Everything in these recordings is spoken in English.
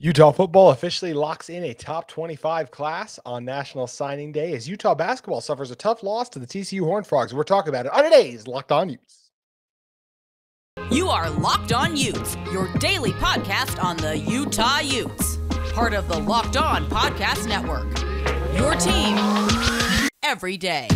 Utah football officially locks in a top 25 class on National Signing Day as Utah basketball suffers a tough loss to the TCU Horned Frogs. We're talking about it on today's Locked On Utes. You are Locked On Utes, your daily podcast on the Utah Utes. Part of the Locked On Podcast Network. Your team every day.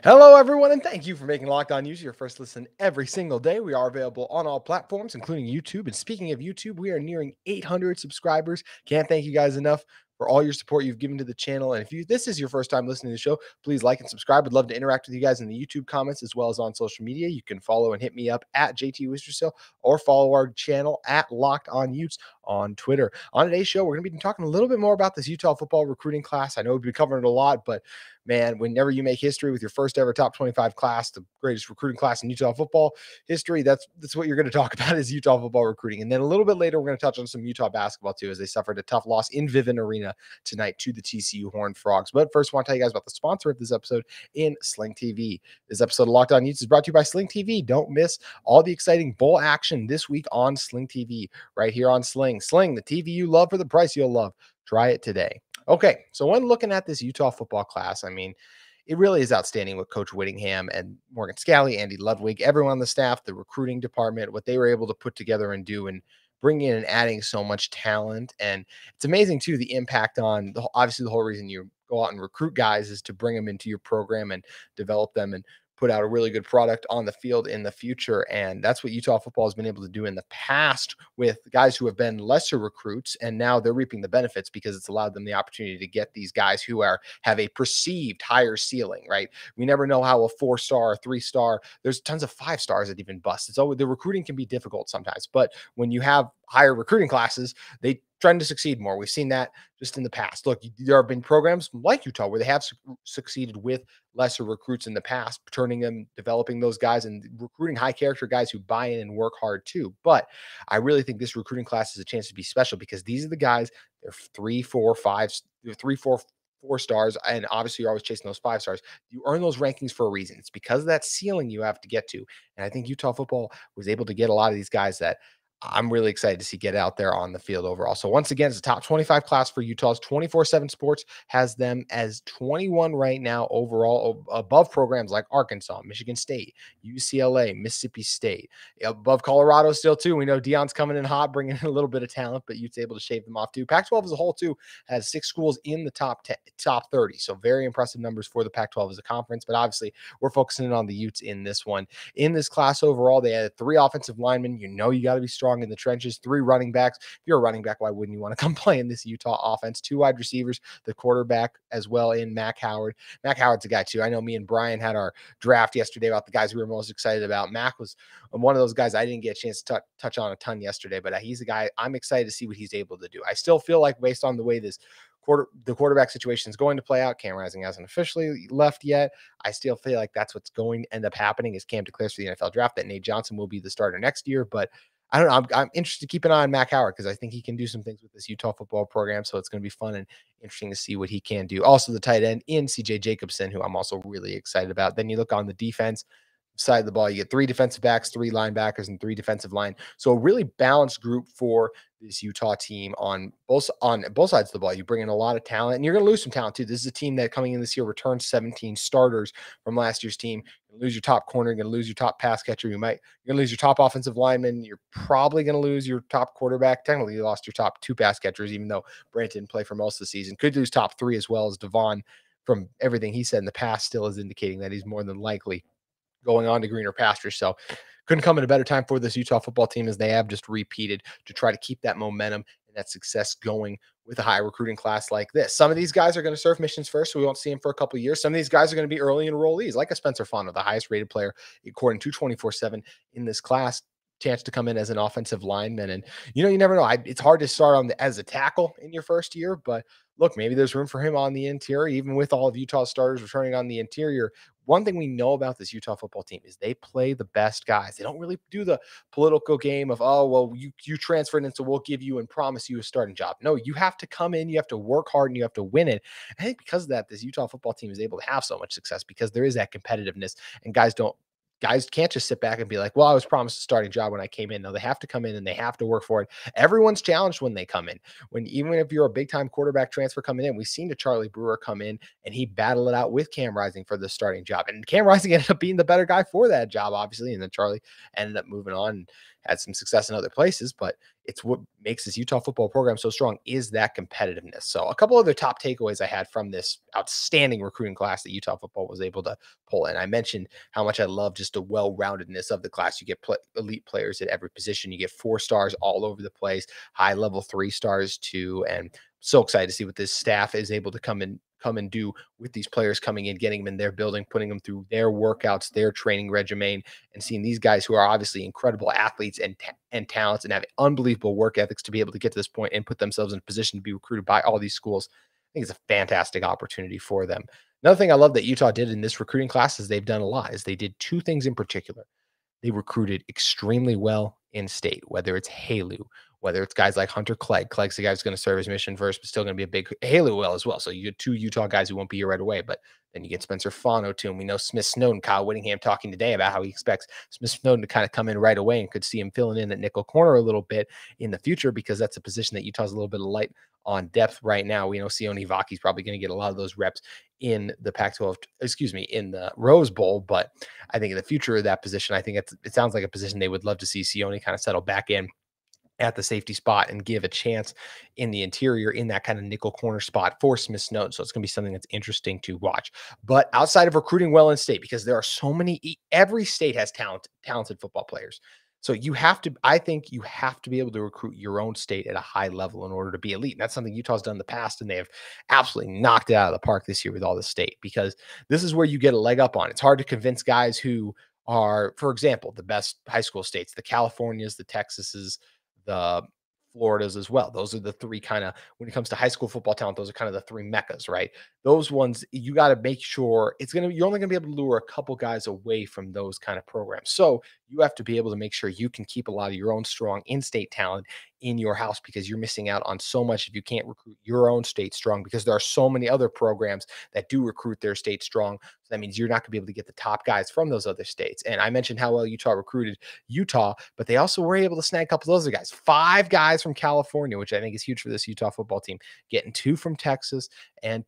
Hello, everyone, and thank you for making Locked On Utes your first listen every single day. We are available on all platforms, including YouTube. And speaking of YouTube, we are nearing 800 subscribers. Can't thank you guys enough for all your support you've given to the channel. And if this is your first time listening to the show, please like and subscribe. I'd love to interact with you guys in the YouTube comments as well as on social media. You can follow and hit me up at JT Wistrcill or follow our channel at Locked On Utes on Twitter. On today's show, we're going to be talking a little bit more about this Utah football recruiting class. I know we've been covering it a lot, but man, whenever you make history with your first ever top 25 class, the greatest recruiting class in Utah football history, that's what you're going to talk about is Utah football recruiting. And then a little bit later, we're going to touch on some Utah basketball too, as they suffered a tough loss in Vivint Arena tonight to the TCU Horned Frogs. But first, I want to tell you guys about the sponsor of this episode in Sling TV. This episode of Locked On Utes is brought to you by Sling TV. Don't miss all the exciting bowl action this week on Sling TV, right here on Sling. Sling, the TV you love for the price you'll love. Try it today. Okay, so when looking at this Utah football class, I mean, it really is outstanding what Coach Whittingham and Morgan Scalley, Andy Ludwig, everyone on the staff, the recruiting department, what they were able to put together and do and bring in and adding so much talent. And it's amazing, too, the impact on, obviously, the whole reason you go out and recruit guys is to bring them into your program and develop them and put out a really good product on the field in the future. And that's what Utah football has been able to do in the past with guys who have been lesser recruits. And now they're reaping the benefits because it's allowed them the opportunity to get these guys who have a perceived higher ceiling, right? We never know how a 4-star, 3-star, there's tons of 5 stars that even bust. It's always, the recruiting can be difficult sometimes, but when you have higher recruiting classes, they trying to succeed more. We've seen that just in the past. Look, there have been programs like Utah where they have succeeded with lesser recruits in the past, turning them, developing those guys and recruiting high character guys who buy in and work hard too. But I really think this recruiting class is a chance to be special because these are the guys, they're 3, 4, 5, 3, 4, 4 stars. And obviously you're always chasing those 5 stars. You earn those rankings for a reason. It's because of that ceiling you have to get to. And I think Utah football was able to get a lot of these guys that I'm really excited to see get out there on the field overall. So once again, it's a top 25 class for Utah's 24/7 Sports has them as 21 right now overall, above programs like Arkansas, Michigan State, UCLA, Mississippi State, above Colorado still too. We know Deion's coming in hot, bringing in a little bit of talent, but Utes able to shave them off too. Pac-12 as a whole too has 6 schools in the top 10, top 30. So very impressive numbers for the Pac-12 as a conference, but obviously we're focusing on the Utes in this one. In this class overall, they had 3 offensive linemen. You know you got to be strong in the trenches, 3 running backs. If you're a running back, why wouldn't you want to come play in this Utah offense? 2 wide receivers, the quarterback as well in Mac Howard. Mac Howard's a guy too. I know me and Brian had our draft yesterday about the guys we were most excited about. Mac was one of those guys I didn't get a chance to touch on a ton yesterday, but he's a guy I'm excited to see what he's able to do. I still feel like based on the way the quarterback situation is going to play out, Cam Rising hasn't officially left yet. I still feel like that's what's going to end up happening as Cam declares for the NFL draft that Nate Johnson will be the starter next year. But I don't know. I'm interested to keep an eye on Mac Howard because I think he can do some things with this Utah football program. So it's going to be fun and interesting to see what he can do. Also, the tight end in CJ Jacobson, who I'm also really excited about. Then you look on the defense side of the ball, you get 3 defensive backs, 3 linebackers, and 3 defensive line. So a really balanced group for this Utah team on both sides of the ball. You bring in a lot of talent, and you're going to lose some talent too. This is a team that coming in this year returned 17 starters from last year's team. You're going to lose your top corner, you're going to lose your top pass catcher. You're going to lose your top offensive lineman. You're probably going to lose your top quarterback. Technically, you lost your top 2 pass catchers, even though Brant didn't play for most of the season. Could lose top 3 as well as Devon. From everything he said in the past, still is indicating that he's more than likely going on to greener pastures. So couldn't come at a better time for this Utah football team as they have just repeated to try to keep that momentum and that success going with a high recruiting class like this. Some of these guys are going to serve missions first, so we won't see them for a couple of years. Some of these guys are going to be early enrollees, like a Spencer Fano, the highest rated player according to 24/7 in this class. Chance to come in as an offensive lineman. And, you never know. It's hard to start as a tackle in your first year, but look, maybe there's room for him on the interior, even with all of Utah's starters returning on the interior. one thing we know about this Utah football team is they play the best guys. They don't really do the political game of, oh, well, you transferred in, so we'll give you and promise you a starting job. No, you have to come in, you have to work hard, and you have to win it. I think because of that, this Utah football team is able to have so much success because there is that competitiveness, and guys can't just sit back and be like, well, I was promised a starting job when I came in. No, they have to come in and they have to work for it. Everyone's challenged when they come in. Even if you're a big time quarterback transfer coming in, we've seen the Charlie Brewer come in and he battled it out with Cam Rising for the starting job. And Cam Rising ended up being the better guy for that job, obviously. And then Charlie ended up moving on and had some success in other places. But it's what makes this Utah football program so strong is that competitiveness. So a couple other top takeaways I had from this outstanding recruiting class that Utah football was able to pull in. I mentioned how much I love just the well-roundedness of the class. You get elite players at every position. You get 4 stars all over the place, high level 3 stars too. And so excited to see what this staff is able to come and do with these players coming in, getting them in their building, putting them through their workouts, their training regimen, and seeing these guys who are obviously incredible athletes and talents and have unbelievable work ethics to be able to get to this point and put themselves in a position to be recruited by all these schools. I think it's a fantastic opportunity for them. Another thing I love that Utah did in this recruiting class is they've done a lot is they did 2 things in particular. They recruited extremely well in state, whether it's Halu, whether it's guys like Hunter Clegg. Clegg's the guy who's going to serve his mission first, but still going to be a big Halu well as well. So you get 2 Utah guys who won't be here right away, but then you get Spencer Fano too. And we know Smith Snowden, Kyle Whittingham talking today about how he expects Smith Snowden to kind of come in right away and could see him filling in at nickel corner a little bit in the future because that's a position that Utah's a little bit of light on depth right now. We know Sione Vaki's probably going to get a lot of those reps in the Pac-12, in the Rose Bowl. But I think in the future of that position, I think it sounds like a position they would love to see Sione kind of settle back in at the safety spot and give a chance in the interior in that kind of nickel corner spot for Smith Snowden. So it's going to be something that's interesting to watch. But outside of recruiting well in state, because there are so many, every state has talented football players. So I think you have to be able to recruit your own state at a high level in order to be elite. And that's something Utah's done in the past, and they have absolutely knocked it out of the park this year with all the state, because this is where you get a leg up on. It's hard to convince guys who are, for example, the best high school states, the Californias, the Texases, the Floridas as well. Those are the 3 kind of, when it comes to high school football talent, those are kind of the 3 meccas, right? Those ones, you got to make sure you're only going to be able to lure a couple guys away from those kind of programs. So you have to be able to make sure you can keep a lot of your own strong in-state talent in your house, because you're missing out on so much if you can't recruit your own state strong, because there are so many other programs that do recruit their state strong. So that means you're not going to be able to get the top guys from those other states. And I mentioned how well Utah recruited Utah, but they also were able to snag a couple of those other guys. 5 guys from California, which I think is huge for this Utah football team, getting 2 from Texas and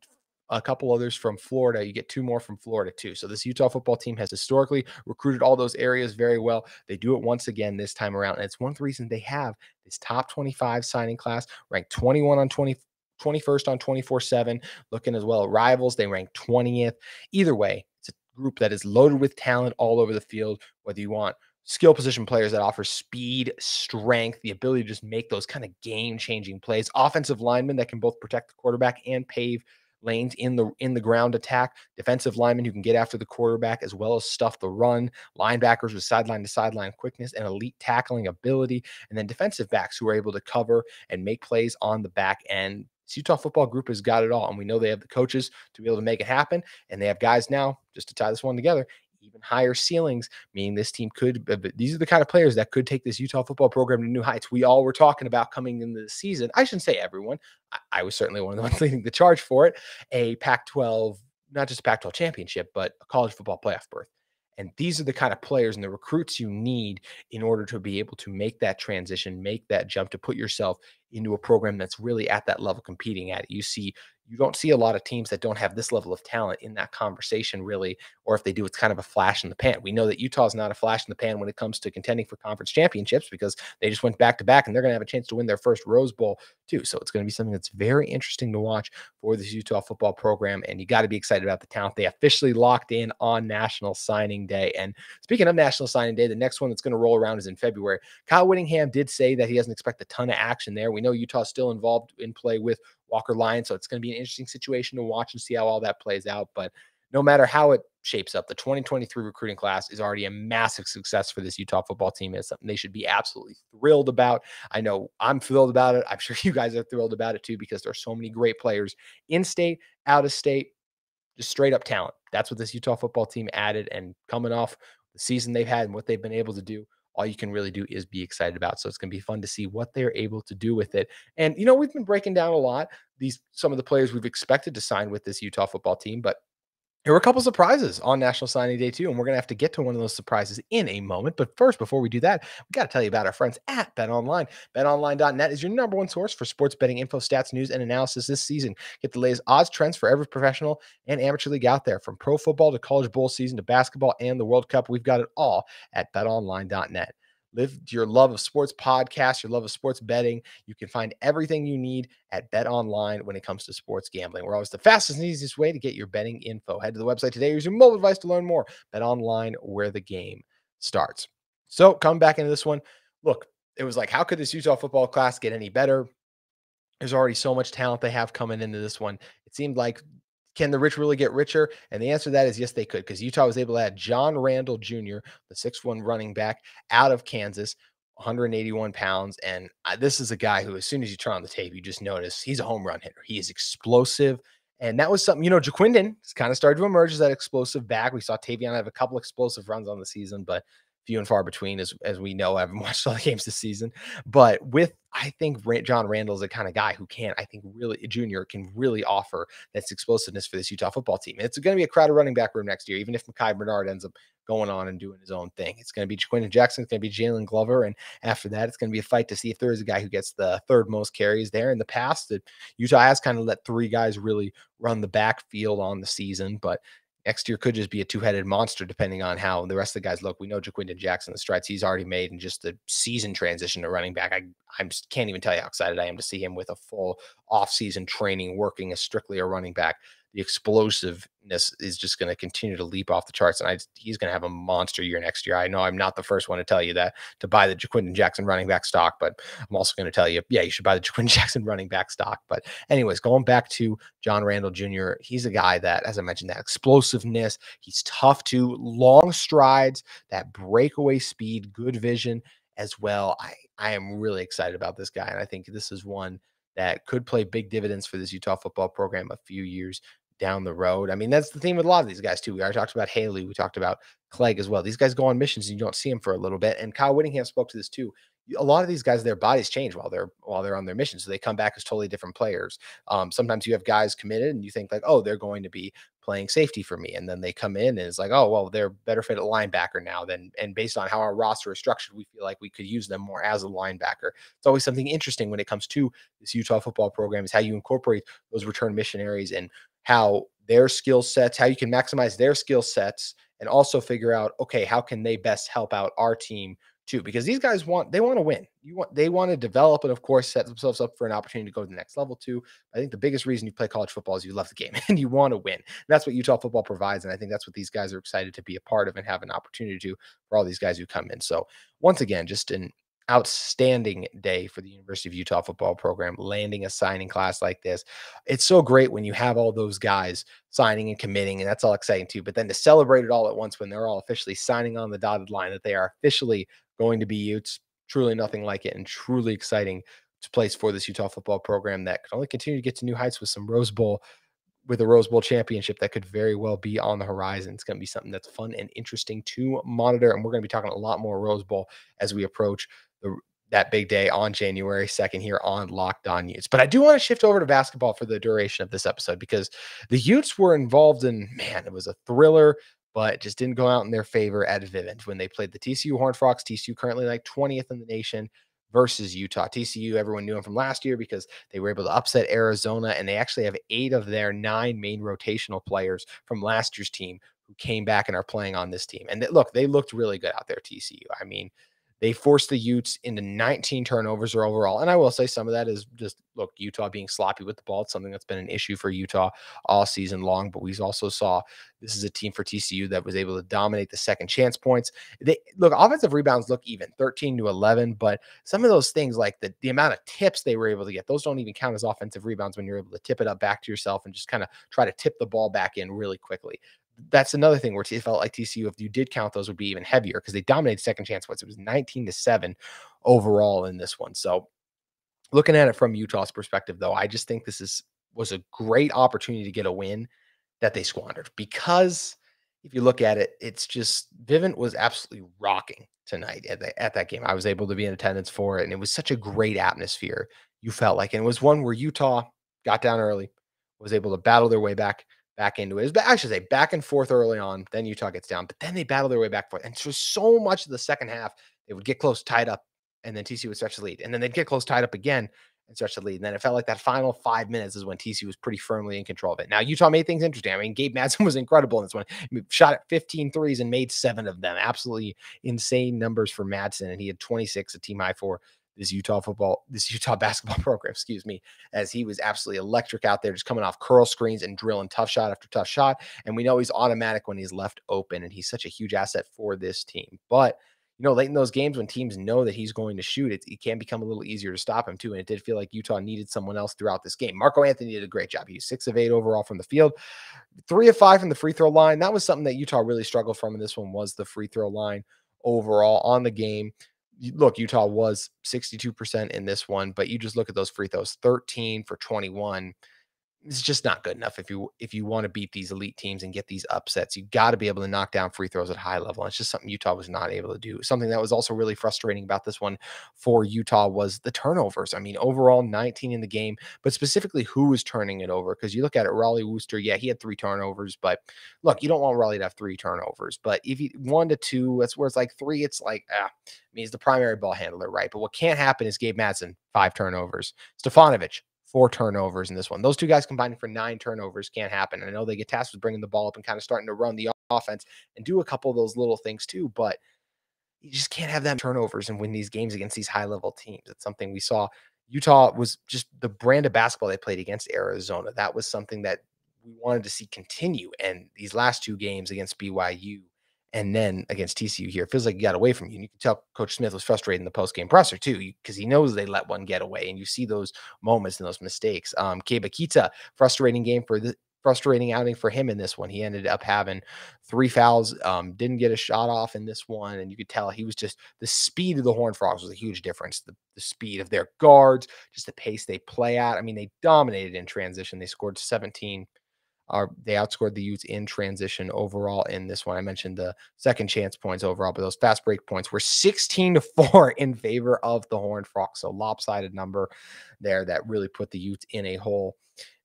a couple others from Florida. You get 2 more from Florida too. So this Utah football team has historically recruited all those areas very well. They do it once again this time around. And it's one of the reasons they have this top 25 signing class, ranked 21 on 21st on 24/7, looking as well at rivals. They rank 20th. Either way, it's a group that is loaded with talent all over the field, whether you want skill position players that offer speed, strength, the ability to just make those kind of game-changing plays, offensive linemen that can both protect the quarterback and pave lanes in the ground attack, defensive linemen who can get after the quarterback as well as stuff the run, linebackers with sideline to sideline quickness and elite tackling ability, and then defensive backs who are able to cover and make plays on the back end. This Utah football group has got it all, and we know they have the coaches to be able to make it happen, and they have guys now, just to tie this one together, even higher ceilings, meaning this team these are the kind of players that could take this Utah football program to new heights. We all were talking about coming into the season. I shouldn't say everyone. I was certainly one of the ones leading the charge for it. A Pac-12, not just a Pac-12 championship, but a college football playoff berth. And these are the kind of players and the recruits you need in order to be able to make that transition, make that jump, to put yourself into a program that's really at that level competing at it. You don't see a lot of teams that don't have this level of talent in that conversation, really, or if they do, it's kind of a flash in the pan. We know that Utah is not a flash in the pan when it comes to contending for conference championships, because they just went back to back, and they're going to have a chance to win their first Rose Bowl too. So it's going to be something that's very interesting to watch for this Utah football program, and you got to be excited about the talent. They officially locked in on National Signing Day. And speaking of National Signing Day, the next one that's going to roll around is in February. Kyle Whittingham did say that he doesn't expect a ton of action there. We know Utah's still involved in play with Walker Lyons, so it's going to be an interesting situation to watch and see how all that plays out. But no matter how it shapes up, the 2023 recruiting class is already a massive success for this Utah football team. It's something they should be absolutely thrilled about. I know I'm thrilled about it. I'm sure you guys are thrilled about it too, because there are so many great players in state, out of state, just straight up talent. That's what this Utah football team added, and coming off the season they've had and what they've been able to do, all you can really do is be excited about. So it's going to be fun to see what they're able to do with it. And, we've been breaking down a lot some of the players we've expected to sign with this Utah football team, but there were a couple surprises on National Signing Day, too, and we're going to have to get to one of those surprises in a moment. But first, before we do that, we got to tell you about our friends at BetOnline. BetOnline.net is your number one source for sports betting info, stats, news, and analysis this season. Get the latest odds, trends for every professional and amateur league out there. From pro football to college bowl season to basketball and the World Cup, we've got it all at BetOnline.net. Live your love of sports podcasts, your love of sports betting. You can find everything you need at BetOnline when it comes to sports gambling. We're always the fastest and easiest way to get your betting info. Head to the website today. Use your mobile device to learn more. BetOnline, where the game starts. So coming back into this one, look, it was like, how could this Utah football class get any better? There's already so much talent they have coming into this one. It seemed like, can the rich really get richer? And the answer to that is yes, they could, because Utah was able to add Randle Jr., the 6'1" running back out of Kansas, 181 pounds. And this is a guy who, as soon as you turn on the tape, you just notice he's a home run hitter. He is explosive. And that was something, Jaquindon has kind of started to emerge as that explosive back. We saw Tavion have a couple explosive runs on the season, but few and far between, as we know. I haven't watched all the games this season, but I think Randle is the kind of guy who Junior can really offer that's explosiveness for this Utah football team. And it's going to be a crowded running back room next year, even if Mekhi Bernard ends up going on and doing his own thing. It's going to be Jaquindon Jackson, it's going to be Jalen Glover, and after that, it's going to be a fight to see if there is a guy who gets the third most carries there. In the past, that Utah has kind of let three guys really run the backfield on the season, but next year could just be a two-headed monster depending on how the rest of the guys look. We know Jaquindon Jackson, the strides he's already made, and just the season transition to running back. I just can't even tell you how excited I am to see him with a full off-season training, working as strictly a running back. The explosiveness is just going to continue to leap off the charts, and he's going to have a monster year next year. I know I'm not the first one to tell you that, to buy the Jaquindon Jackson running back stock, but I'm also going to tell you, yeah, you should buy the Jaquindon Jackson running back stock. But anyways, going back to Randle Jr., he's a guy that, as I mentioned, that explosiveness, he's tough too, long strides, that breakaway speed, good vision as well. I am really excited about this guy, and I think this is one that could play big dividends for this Utah football program a few years down the road. I mean, that's the theme with a lot of these guys too. We already talked about Haley. We talked about Clegg as well. These guys go on missions and you don't see them for a little bit. And Kyle Whittingham spoke to this too. A lot of these guys, their bodies change while they're on their mission. So they come back as totally different players. Sometimes you have guys committed and you think like, oh, they're going to be playing safety for me. And then they come in and it's like, oh, well, they're better fit at linebacker now and based on how our roster is structured, we feel like we could use them more as a linebacker. It's always something interesting when it comes to this Utah football program is how you incorporate those return missionaries and how their skill sets, how you can maximize their skill sets and also figure out, okay, how can they best help out our team too? Because these guys want to win. They want to develop and of course set themselves up for an opportunity to go to the next level too. I think the biggest reason you play college football is you love the game and you want to win. And that's what Utah football provides. And I think that's what these guys are excited to be a part of and have an opportunity to for all these guys who come in. So once again, just an outstanding day for the University of Utah football program, landing a signing class like this. It's so great when you have all those guys signing and committing, and that's all exciting too. But then to celebrate it all at once when they're all officially signing on the dotted line that they are officially going to be Utes, truly nothing like it, and truly exciting place for this Utah football program that could only continue to get to new heights with a Rose Bowl championship that could very well be on the horizon. It's going to be something that's fun and interesting to monitor. And we're going to be talking a lot more Rose Bowl as we approach that big day on January 2nd here on Locked On Utes. But I do want to shift over to basketball for the duration of this episode because the Utes were involved in, man, it was a thriller, but just didn't go out in their favor at Vivint when they played the TCU Horned Frogs. TCU currently like 20th in the nation versus Utah. TCU, everyone knew them from last year because they were able to upset Arizona, and they actually have 8 of their 9 main rotational players from last year's team who came back and are playing on this team. And look, they looked really good out there, TCU. I mean, they forced the Utes into 19 turnovers or overall. And I will say some of that is just, look, Utah being sloppy with the ball. It's something that's been an issue for Utah all season long. But we also saw this is a team for TCU that was able to dominate the second chance points. Offensive rebounds look even 13-11, but some of those things like the amount of tips they were able to get, those don't even count as offensive rebounds when you're able to tip it up back to yourself and just kind of try to tip the ball back in really quickly. That's another thing where it felt like TCU, if you did count those, would be even heavier because they dominated second chance points. It was 19-7 overall in this one. So looking at it from Utah's perspective, though, I just think this was a great opportunity to get a win that they squandered. Because if you look at it, it's just Vivint was absolutely rocking tonight at that game. I was able to be in attendance for it, and it was such a great atmosphere. You felt like, and it was one where Utah got down early, was able to battle their way back into it. It was, I should say, back and forth early on. Then Utah gets down, but then they battle their way back forth. And so much of the second half, they would get close, tied up, and then TCU would stretch the lead, and then they'd get close, tied up again, and stretch the lead. And then it felt like that final 5 minutes is when TCU was pretty firmly in control of it. Now, Utah made things interesting. I mean, Gabe Madsen was incredible in this one. He shot at 15 threes and made 7 of them. Absolutely insane numbers for Madsen. And he had 26, a team high for this Utah basketball program, excuse me, as he was absolutely electric out there, just coming off curl screens and drilling tough shot after tough shot. And we know he's automatic when he's left open, and he's such a huge asset for this team. But late in those games when teams know that he's going to shoot, it can become a little easier to stop him too. And it did feel like Utah needed someone else throughout this game. Marco Anthony did a great job. He was 6 of 8 overall from the field, 3 of 5 from the free throw line. That was something that Utah really struggled from in this one, was the free throw line overall on the game. Look, Utah was 62% in this one, but you just look at those free throws, 13 for 21. It's just not good enough if you want to beat these elite teams and get these upsets. You got to be able to knock down free throws at high level. And it's just something Utah was not able to do. Something that was also really frustrating about this one for Utah was the turnovers. I mean, overall 19 in the game, but specifically who was turning it over? Because you look at it, Raleigh Worcester, yeah, he had 3 turnovers, but look, you don't want Raleigh to have 3 turnovers. But if you 1 to 2, that's where it's like 3. It's like, I mean, he's the primary ball handler, right? But what can't happen is Gabe Madsen, 5 turnovers. Stefanovic, 4 turnovers in this one. Those 2 guys combining for 9 turnovers can't happen. And I know they get tasked with bringing the ball up and kind of starting to run the offense and do a couple of those little things too, but you just can't have them turnovers and win these games against these high-level teams. It's something we saw. Utah was just the brand of basketball they played against Arizona. That was something that we wanted to see continue. And these last 2 games against BYU and then against TCU here, it feels like you got away from you. And you can tell Coach Smith was frustrated in the post-game presser too, because he knows they let one get away. And you see those moments and those mistakes. Keba Kita, frustrating outing for him in this one. He ended up having 3 fouls, didn't get a shot off in this one. And you could tell he was just, the speed of the Horned Frogs was a huge difference. The speed of their guards, just the pace they play at. I mean, they dominated in transition. They scored 17. They outscored the Utes in transition overall in this one. I mentioned the second chance points overall, but those fast break points were 16-4 in favor of the Horned Frogs. So lopsided number there that really put the Utes in a hole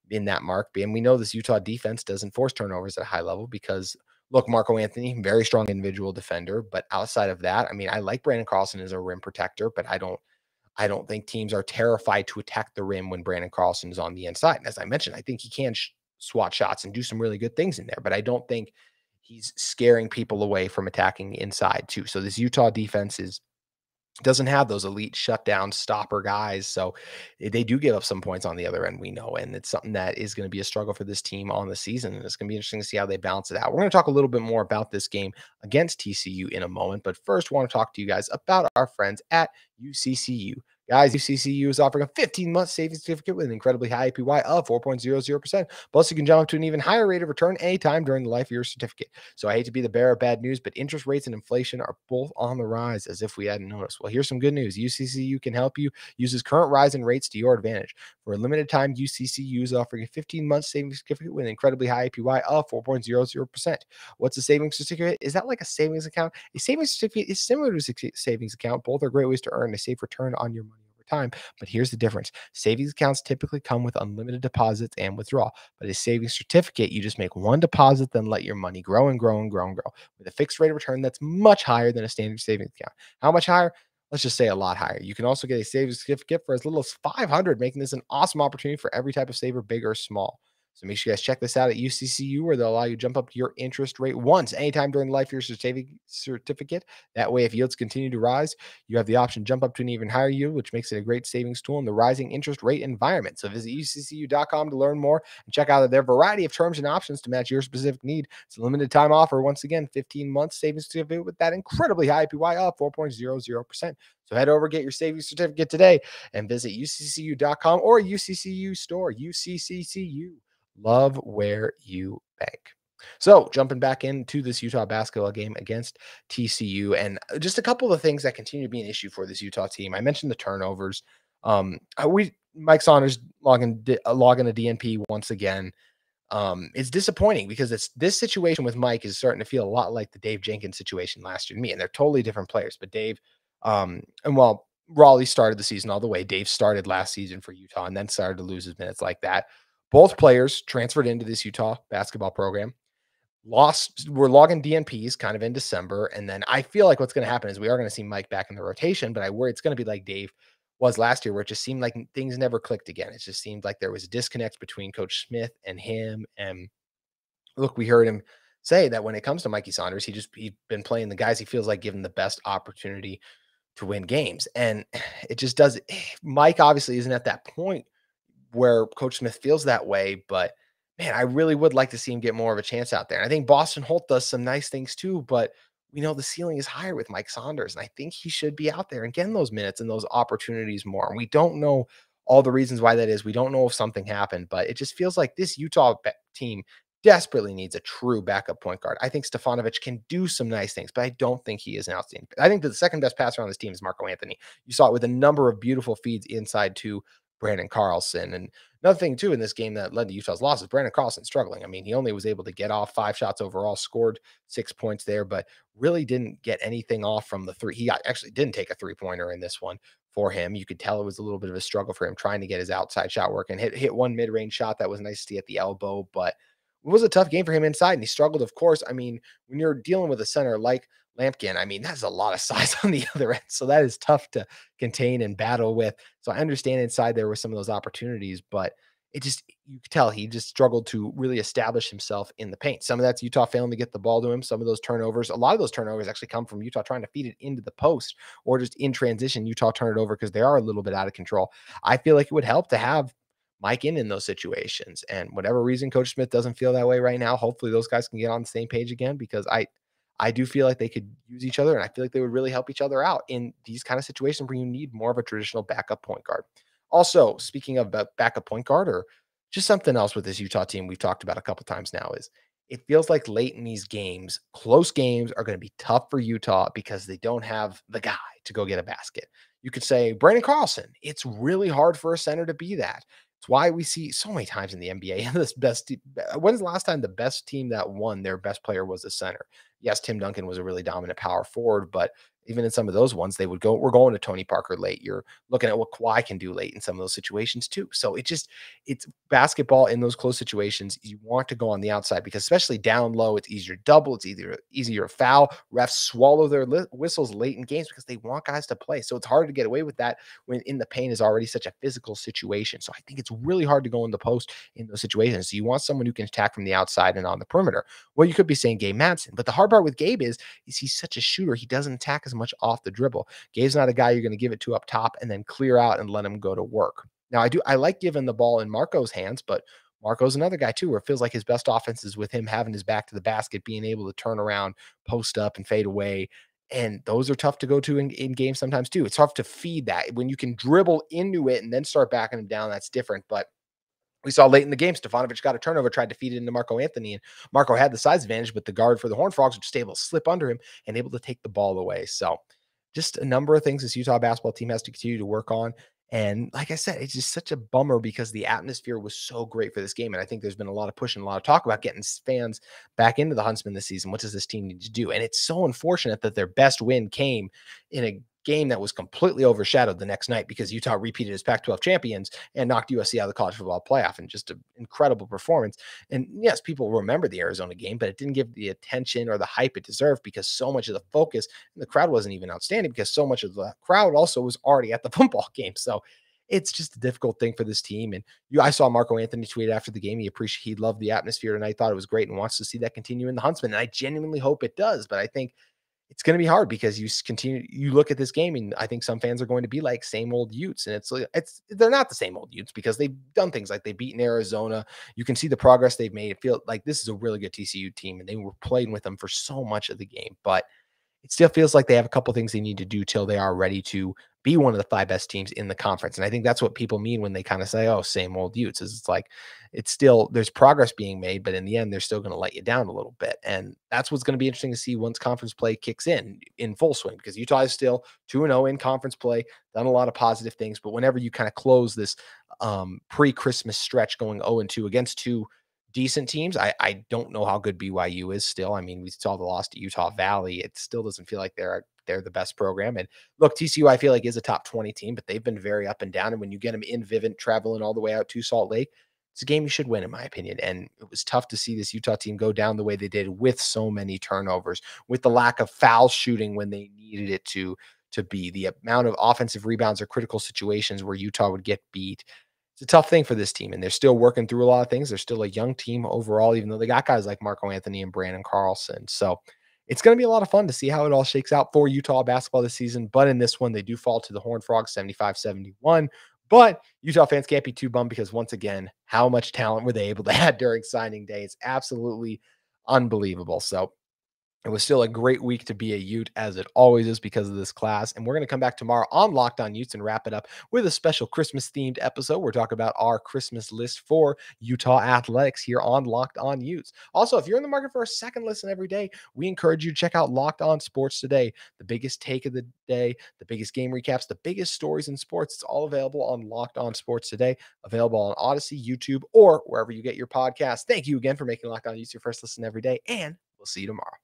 in that mark. And we know this Utah defense doesn't force turnovers at a high level because, look, Marco Anthony, very strong individual defender. But outside of that, I mean, I like Brandon Carlson as a rim protector, but I don't think teams are terrified to attack the rim when Brandon Carlson is on the inside. And as I mentioned, I think he can swat shots and do some really good things in there, but I don't think he's scaring people away from attacking the inside too. So this Utah defense doesn't have those elite shutdown stopper guys. So they do give up some points on the other end, we know, and it's something that is going to be a struggle for this team on the season. And it's going to be interesting to see how they balance it out. We're going to talk a little bit more about this game against TCU in a moment, but first I want to talk to you guys about our friends at UCCU. Guys, UCCU is offering a 15-month savings certificate with an incredibly high APY of 4.00%. Plus, you can jump up to an even higher rate of return anytime during the life of your certificate. So I hate to be the bearer of bad news, but interest rates and inflation are both on the rise, as if we hadn't noticed. Well, here's some good news. UCCU can help you use this current rise in rates to your advantage. For a limited time, UCCU is offering a 15-month savings certificate with an incredibly high APY of 4.00%. What's a savings certificate? Is that like a savings account? A savings certificate is similar to a savings account. Both are great ways to earn a safe return on your money time. But here's the difference. Savings accounts typically come with unlimited deposits and withdrawal. But a savings certificate, you just make one deposit, then let your money grow and grow and grow and grow with a fixed rate of return that's much higher than a standard savings account. How much higher? Let's just say a lot higher. You can also get a savings certificate for as little as $500, making this an awesome opportunity for every type of saver, big or small. So make sure you guys check this out at UCCU, where they'll allow you to jump up to your interest rate once, anytime during the life of your certificate. That way, if yields continue to rise, you have the option to jump up to an even higher yield, which makes it a great savings tool in the rising interest rate environment. So visit UCCU.com to learn more and check out their variety of terms and options to match your specific need. It's a limited time offer. Once again, 15 months savings certificate with that incredibly high APY of 4.00%. So head over, get your savings certificate today, and visit UCCU.com or UCCU store. UCCCU. Love where you bank. So jumping back into this Utah basketball game against TCU, and just a couple of things that continue to be an issue for this Utah team. I mentioned the turnovers. Mike Saunders logging a DNP once again. It's disappointing because this situation with Mike is starting to feel a lot like the Dave Jenkins situation last year to me, and they're totally different players. But Dave, and while Raleigh started the season all the way, Dave started last season for Utah and then started to lose his minutes like that. Both players transferred into this Utah basketball program. We're logging DNPs kind of in December. And then I feel like what's going to happen is we are going to see Mike back in the rotation, but I worry it's going to be like Dave was last year, where it just seemed like things never clicked again. It just seemed like there was a disconnect between Coach Smith and him. And look, we heard him say that when it comes to Mikey Saunders, he's been playing the guys he feels like given the best opportunity to win games. And it just does. Mike obviously isn't at that point where Coach Smith feels that way, but man, I really would like to see him get more of a chance out there. And I think Boston Holt does some nice things too, but we know the ceiling is higher with Mike Saunders. And I think he should be out there and getting those minutes and those opportunities more. And we don't know all the reasons why that is. We don't know if something happened, but it just feels like this Utah team desperately needs a true backup point guard. I think Stefanovic can do some nice things, but I don't think he is an outstanding. I think that the second best passer on this team is Marco Anthony. You saw it with a number of beautiful feeds inside to Brandon Carlson. And another thing, too, in this game that led to Utah's loss is Brandon Carlson struggling. I mean, he only was able to get off 5 shots overall, scored 6 points there, but really didn't get anything off from the three. Actually didn't take a 3-pointer in this one for him. You could tell it was a little bit of a struggle for him trying to get his outside shot work, and hit one mid-range shot that was nice to see at the elbow, but it was a tough game for him inside, and he struggled, of course. I mean, when you're dealing with a center like Lampkin, I mean, that's a lot of size on the other end. So that is tough to contain and battle with. So I understand inside there were some of those opportunities, but you could tell he just struggled to really establish himself in the paint. Some of that's Utah failing to get the ball to him. Some of those turnovers, a lot of those turnovers actually come from Utah trying to feed it into the post, or just in transition, Utah turn it over because they are a little bit out of control. I feel like it would help to have Mike in those situations. And whatever reason Coach Smith doesn't feel that way right now, hopefully those guys can get on the same page again, because I do feel like they could use each other, and I feel like they would really help each other out in these kind of situations where you need more of a traditional backup point guard. Also, speaking of backup point guard, or just something else with this Utah team we've talked about a couple times now, is it feels like late in these games, close games are going to be tough for Utah because they don't have the guy to go get a basket. You could say Brandon Carlson. It's really hard for a center to be that. It's why we see so many times in the NBA this when's the last time the best team that won their best player was a center? Yes, Tim Duncan was a really dominant power forward, but even in some of those ones, we're going to Tony Parker late. You're looking at what Kawhi can do late in some of those situations too. So it's basketball in those close situations. You want to go on the outside because especially down low, it's easier to double. It's easier to foul. Refs swallow their whistles late in games because they want guys to play. So it's hard to get away with that when in the paint is already such a physical situation. So I think it's really hard to go in the post in those situations. So you want someone who can attack from the outside and on the perimeter. Well, you could be saying Gabe Madsen, but the hard part with Gabe is he's such a shooter. He doesn't attack as much off the dribble. Gabe's not a guy you're going to give it to up top and then clear out and let him go to work. Now, I like giving the ball in Marco's hands, but Marco's another guy too, where it feels like his best offense is with him having his back to the basket, being able to turn around, post up, and fade away. And those are tough to go to in games sometimes too. It's tough to feed that. When you can dribble into it and then start backing him down, that's different. But we saw late in the game, Stefanovic got a turnover, tried to feed it into Marco Anthony, and Marco had the size advantage, but the guard for the Horned Frogs was just able to slip under him and able to take the ball away. So just a number of things this Utah basketball team has to continue to work on. And like I said, it's just such a bummer because the atmosphere was so great for this game. And I think there's been a lot of push and a lot of talk about getting fans back into the Huntsman this season. What does this team need to do? And it's so unfortunate that their best win came in a game that was completely overshadowed the next night because Utah repeated as Pac-12 champions and knocked USC out of the college football playoff, and just an incredible performance. And yes, people remember the Arizona game, but it didn't give the attention or the hype it deserved because so much of the focus and the crowd wasn't even outstanding because so much of the crowd also was already at the football game. So it's just a difficult thing for this team. And I saw Marco Anthony tweet after the game. He loved the atmosphere tonight, thought it was great, and wants to see that continue in the Huntsman. And I genuinely hope it does. But I think it's going to be hard because you look at this game and I think some fans are going to be like same old Utes, and they're not the same old Utes because they've done things like they beat in Arizona. You can see the progress they've made. It feels like this is a really good TCU team and they were playing with them for so much of the game, but it still feels like they have a couple things they need to do till they are ready to be one of the 5 best teams in the conference. And I think that's what people mean when they kind of say, oh, same old Utes. It's like, it's still, there's progress being made, but in the end, they're still going to let you down a little bit. And that's what's going to be interesting to see once conference play kicks in full swing, because Utah is still 2-0 in conference play, done a lot of positive things. But whenever you kind of close this pre-Christmas stretch going 0-2 against 2 decent teams. I don't know how good BYU is still. I mean, we saw the loss to Utah Valley. It still doesn't feel like they're the best program. And look, TCU, I feel like, is a top 20 team, but they've been very up and down. And when you get them in Vivint, traveling all the way out to Salt Lake, it's a game you should win, in my opinion. And it was tough to see this Utah team go down the way they did with so many turnovers, with the lack of foul shooting when they needed it to be, the amount of offensive rebounds or critical situations where Utah would get beat. It's a tough thing for this team, and they're still working through a lot of things. They're still a young team overall, even though they got guys like Marco Anthony and Brandon Carlson. So it's going to be a lot of fun to see how it all shakes out for Utah basketball this season. But in this one, they do fall to the Horned Frogs 75-71. But Utah fans can't be too bummed because, once again, how much talent were they able to add during signing day? It's absolutely unbelievable. So it was still a great week to be a Ute, as it always is, because of this class. And we're going to come back tomorrow on Locked On Utes and wrap it up with a special Christmas-themed episode. We're talking about our Christmas list for Utah athletics here on Locked On Utes. Also, if you're in the market for a second listen every day, we encourage you to check out Locked On Sports Today. The biggest take of the day, the biggest game recaps, the biggest stories in sports. It's all available on Locked On Sports Today, available on Odyssey, YouTube, or wherever you get your podcasts. Thank you again for making Locked On Utes your first listen every day, and we'll see you tomorrow.